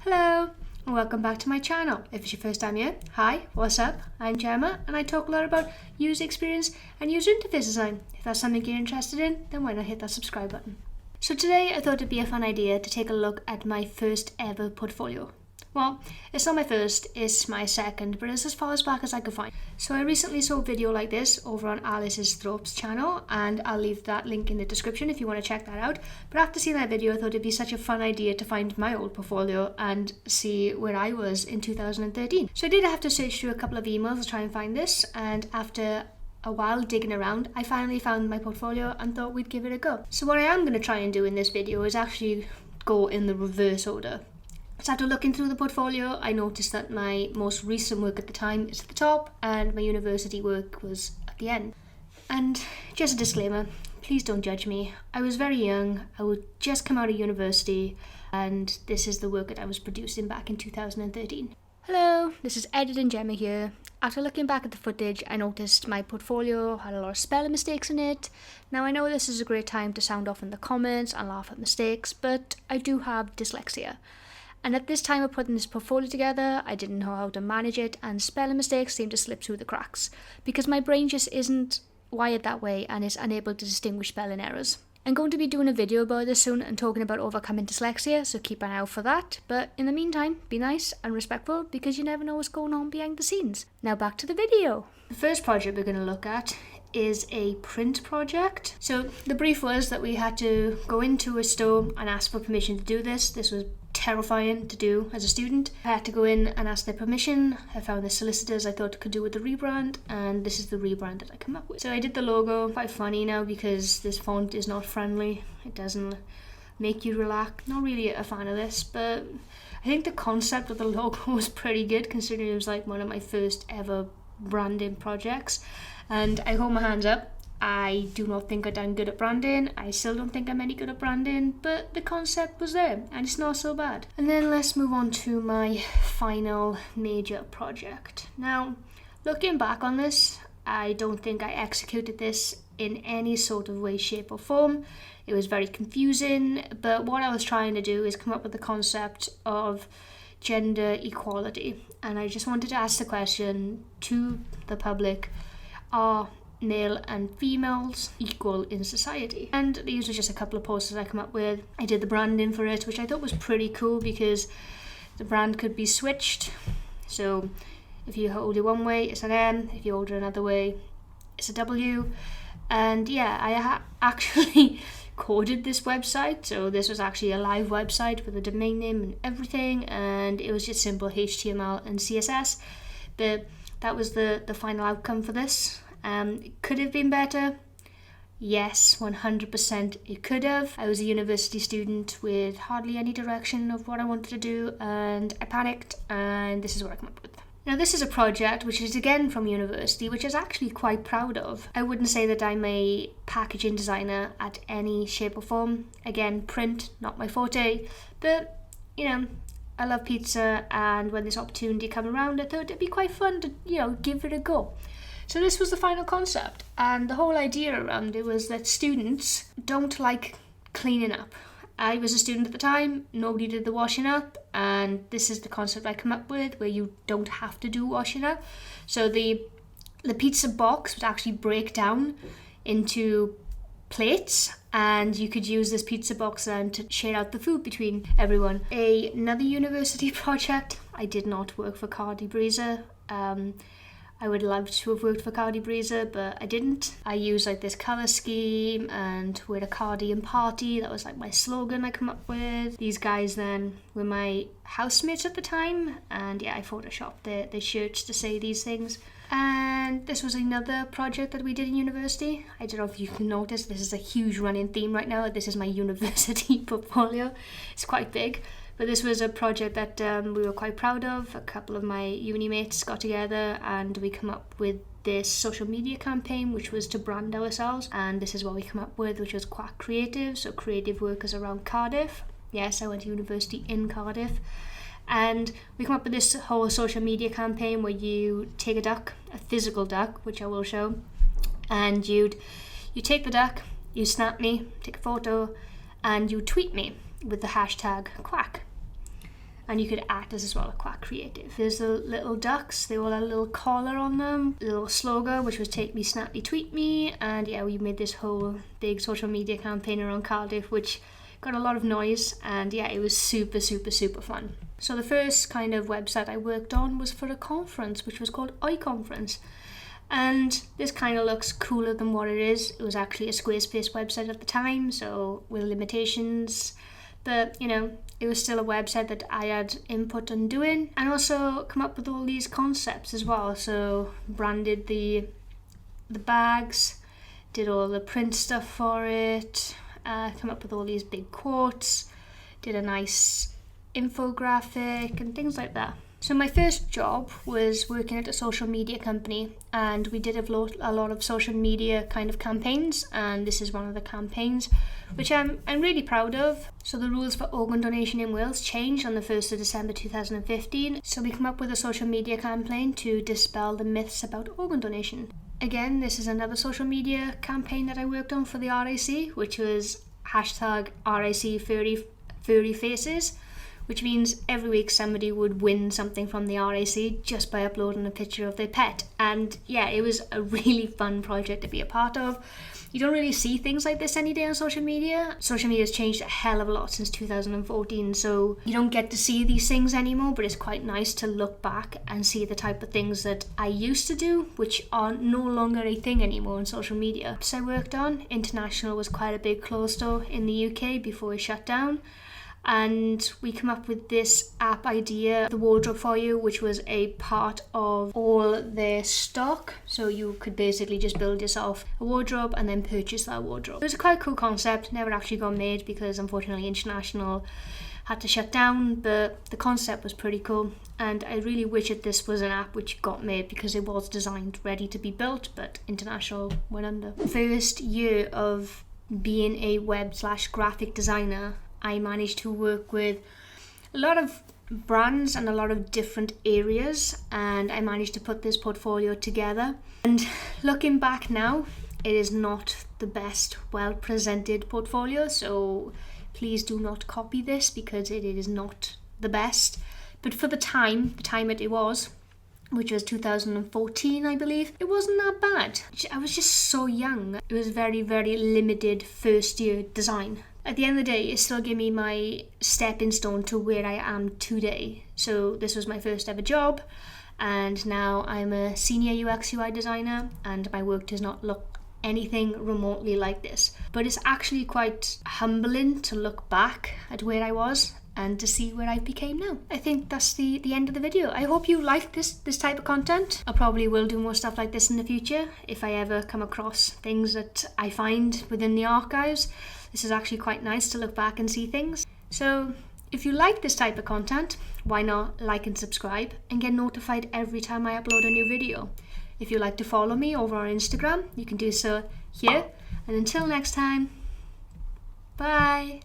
Hello and welcome back to my channel. If it's your first time here, hi, what's up? I'm Gemma and I talk a lot about user experience and user interface design. If that's something you're interested in, then why not hit that subscribe button? So today I thought it'd be a fun idea to take a look at my first ever portfolio. Well, it's not my first, it's my second, but it's as far back as I could find. So I recently saw a video like this over on Alice's Thropes channel, and I'll leave that link in the description if you want to check that out. But after seeing that video, I thought it'd be such a fun idea to find my old portfolio and see where I was in 2013. So I did have to search through a couple of emails to try and find this, and after a while digging around, I finally found my portfolio and thought we'd give it a go. So what I am going to try and do in this video is actually go in the reverse order. So after looking through the portfolio, I noticed that my most recent work at the time is at the top and my university work was at the end. And just a disclaimer, please don't judge me. I was very young, I would just come out of university, and this is the work that I was producing back in 2013. Hello, this is Editing Gemma here. After looking back at the footage, I noticed my portfolio had a lot of spelling mistakes in it. Now I know this is a great time to sound off in the comments and laugh at mistakes, but I do have dyslexia. And at this time of putting this portfolio together, I didn't know how to manage it, and spelling mistakes seemed to slip through the cracks because my brain just isn't wired that way and is unable to distinguish spelling errors. I'm going to be doing a video about this soon and talking about overcoming dyslexia, so keep an eye out for that. But in the meantime, be nice and respectful because you never know what's going on behind the scenes. Now back to the video. The first project we're going to look at is a print project. So the brief was that we had to go into a store and ask for permission to do this. This was terrifying to do as a student. I had to go in and ask their permission. I found the solicitors I thought could do with the rebrand, and this is the rebrand that I come up with. So I did the logo. Quite funny now because this font is not friendly. It doesn't make you relax. Not really a fan of this, but I think the concept of the logo was pretty good considering it was like one of my first ever branding projects. And I hold my hands up. I do not think I'm good at branding. I still don't think I'm any good at branding, but the concept was there and it's not so bad. And then let's move on to my final major project. Now, looking back on this, I don't think I executed this in any sort of way, shape or form. It was very confusing, but what I was trying to do is come up with the concept of gender equality. And I just wanted to ask the question to the public, are male and females equal in society? And these were just a couple of posters I come up with. I did the branding for it, which I thought was pretty cool because the brand could be switched. So if you hold it one way, it's an M. If you hold it another way, it's a W. And yeah, I actually coded this website. So this was actually a live website with a domain name and everything. And it was just simple HTML and CSS. But that was the final outcome for this. Could have been better? Yes, 100% it could have. I was a university student with hardly any direction of what I wanted to do, and I panicked, and this is what I come up with. Now this is a project which is again from university, which I was actually quite proud of. I wouldn't say that I'm a packaging designer at any shape or form. Again, print, not my forte, but you know, I love pizza, and when this opportunity came around, I thought it'd be quite fun to, give it a go. So this was the final concept, and the whole idea around it was that students don't like cleaning up. I was a student at the time, nobody did the washing up, and this is the concept I come up with where you don't have to do washing up. So the pizza box would actually break down into plates, and you could use this pizza box then to share out the food between everyone. Another university project, I did not work for Cardi Breezer. I would love to have worked for Cardi Breezer, but I didn't. I used like this colour scheme and we're a Cardian party. That was like my slogan I come up with. These guys then were my housemates at the time, and yeah, I photoshopped their shirts to say these things. And this was another project that we did in university. I don't know if you can notice, this is a huge running theme right now. This is my university portfolio. It's quite big. But this was a project that we were quite proud of. A couple of my uni mates got together and we come up with this social media campaign, which was to brand ourselves. And this is what we come up with, which was Quack Creative, so creative workers around Cardiff. Yes, I went to university in Cardiff. And we come up with this whole social media campaign where you take a duck, a physical duck, which I will show, and you take the duck, you snap me, take a photo, and you tweet me with the hashtag Quack. and you could act as well, quite creative. There's the little ducks, they all had a little collar on them, a little slogan which was take me, snap me, tweet me, and yeah, we made this whole big social media campaign around Cardiff which got a lot of noise, and yeah, it was super fun. So the first kind of website I worked on was for a conference which was called iConference, and this kind of looks cooler than what it is. It was actually a Squarespace website at the time, so with limitations, but you know, it was still a website that I had input on doing, and also come up with all these concepts as well. So branded the bags, did all the print stuff for it, come up with all these big quotes, did a nice infographic and things like that. So my first job was working at a social media company, and we did a lot of social media kind of campaigns, and this is one of the campaigns which I'm really proud of. So the rules for organ donation in Wales changed on the 1st of December 2015, so we come up with a social media campaign to dispel the myths about organ donation. Again, this is another social media campaign that I worked on for the RAC, which was hashtag RAC furry faces, which means every week somebody would win something from the RAC just by uploading a picture of their pet. And yeah, it was a really fun project to be a part of. You don't really see things like this any day on social media. Social media has changed a hell of a lot since 2014, so you don't get to see these things anymore, but it's quite nice to look back and see the type of things that I used to do, which are no longer a thing anymore on social media. So I worked on International was quite a big clothes store in the UK before it shut down. And we come up with this app idea, the Wardrobe For You, which was a part of all their stock. So you could basically just build yourself a wardrobe and then purchase that wardrobe. It was a quite cool concept, never actually got made because unfortunately International had to shut down, but the concept was pretty cool. And I really wish that this was an app which got made because it was designed ready to be built, but International went under. First year of being a web/graphic designer, I managed to work with a lot of brands and a lot of different areas, and I managed to put this portfolio together. And looking back now, it is not the best well presented portfolio, so please do not copy this because it is not the best. But for the time that it was, which was 2014 I believe, it wasn't that bad. I was just so young. It was very limited first year design. At the end of the day, it still gave me my stepping stone to where I am today. So this was my first ever job, and now I'm a senior UX UI designer, and my work does not look anything remotely like this. But it's actually quite humbling to look back at where I was and to see where I became now. I think that's the end of the video. I hope you like this type of content. I probably will do more stuff like this in the future if I ever come across things that I find within the archives. This is actually quite nice to look back and see things. So if you like this type of content, why not like and subscribe and get notified every time I upload a new video. If you'd like to follow me over on Instagram, you can do so here. And until next time, bye.